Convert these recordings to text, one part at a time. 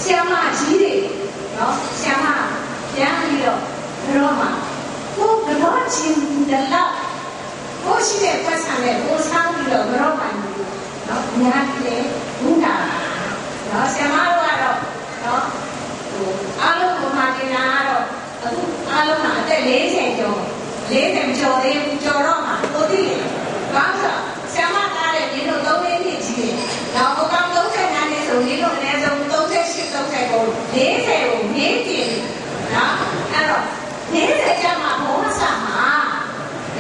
ဆရာမကြီးတွေနော်ဆရာမပြန်ပြီးတော့ကိုကတော့ချင်းတယ်လောက်ကိုရှိတဲ့ပတ်စံနဲ့ကိုစားပြီးတော့ကတော့မှနော်ညာတယ်ဘူးတာနော်ဆရာမတို့ကတော့နော်အားလုံးပုံမှန်တင်တာကတော့အခုအားလုံးကအသက်40ကျော်40ကျော်သေးကျော်တော့မှကိုသိတယ်ဘာလို့ဆရာမသားတဲ့ဒီလို3နှစ်ကြီးတယ်နောက်အကောင်35နှစ်ဆိုဒီလိုအနည်းဆုံး38 39ကို40ကိုမြင့်တင်နော်အဲ့တော့40ကျမှဘောဆာမှာ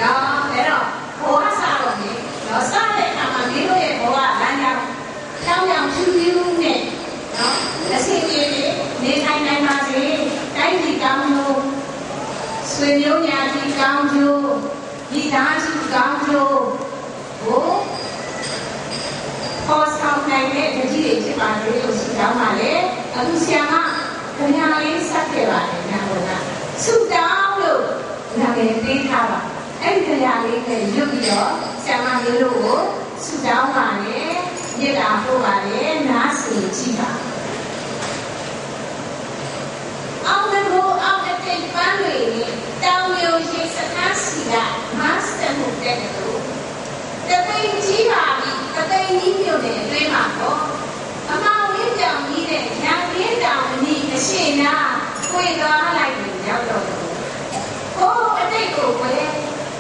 နော်အဲ့တော့ဘောဆာတော့ဒီနော်စတဲ့အခါမှာဒီလိုရဲ့ဘောကလမ်းကြောင်းဖြူနဲ့နော်အစီအစဉ်နေထိုင်နိုင်ပါစေတိုင်းပြည်ကောင်းလို့ဆွေမျိုးညာပြည်ကောင်းကျိုးဒီသားစုကောင်းကျိုးကိုပေါ်ဆောင်နိုင်တဲ့တကြီးတွေဖြစ်ပါလေလို့ဆုတောင်းပါလေအခုဆရာမခင်ဗျာလေးဆက်ခဲ့ပါတယ်ညာဘုရားဆုတောင်းလို့နာမည်ပေးထားပါအဲ့ဒီခင်ဗျာလေးနဲ့ရွတ်ပြီးတော့ဆရာမလေးတို့ကိုဆုတောင်းပါလေမြေတာပို့ပါလေနားစီကြည့်ပါအောင်တဲ့ပန်းတွေတောင်မျိုးရှိစကားစီကမတ်စတာမှုတဲ့တို့တပိန်ကြီးပါပြီတပိန်ကြီးမြို့နယ်အတွင်းမှာတော့အမောင်လေးကြောင်ကြီးတဲ့ရန်ပြင်းတောင်အနီးအရှိနာကိုယ်သွားလိုက်ပြီးရောက်တော့ဟိုအတိတ်ကိုပဲ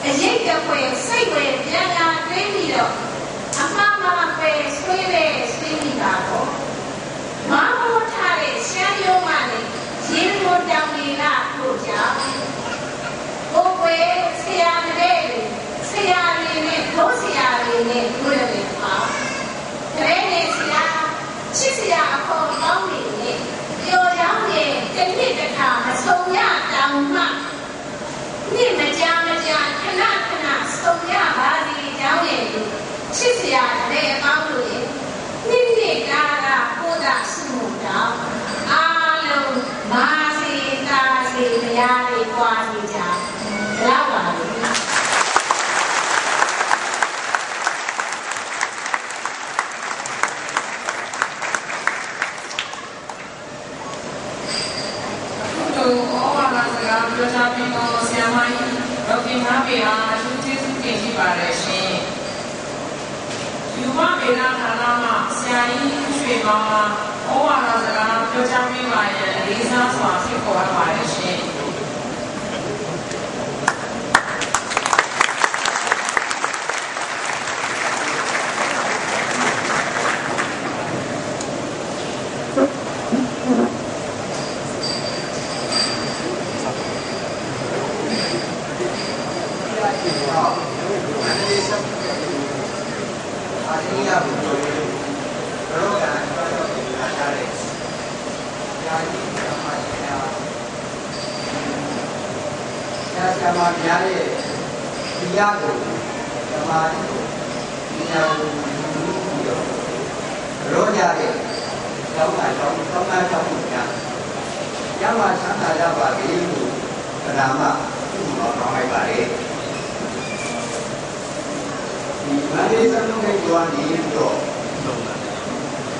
အရေးကြွယ်စိတ်ပဲပြန်လာတွေးပြီးတော့အမပဲဆွေးမိပါတော့မမိုးထားတဲ့ရှမ်းရုံးမှလည်းရင်းမိုးတောင်ကြီးလာဖို့ကြောင့်ဘိုးကွယ်ဆရာတွေနဲ့ဒုဆရာတွေနဲ့တွေ့ရတယ်ပါတရေနဲ့ဆရာချစ်ဆရာအခေါ်ကောင်းနေနဲ့ပျော်ရောင်းရဲ့တစ်နှစ်တစ်ခါမဆုံးရတောင်မှနေ့မကြာခဏဆုံးရပါစီကြောင်းရဲ့ချစ်ဆရာတွေအပေါင်းလို့ရဲ့နေ့ကာလကိုယ်သာဆုမတောင်းအားလုံးမာစီတာစီမယားလေးပွားနေကြလောက်ပါလို့ပြောချပြီးတော့ဆရာမကြီးဒေါက်တာမဘေဟာအထူးကျေးဇူးတင်ရှိပါတယ်ရှင်။ယူမဘေနာဌာနမှာဆရာကြီးရွှေမောင်ဩဝါဒစကားပြောချပေးပါရန်လေးစားစွာဖိတ်ခေါ်ပါတယ်ရှင်။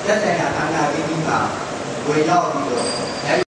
သက်ဆိုင်ရာဌာနကြီးမှာဝင်ရောက်ပြီးတော့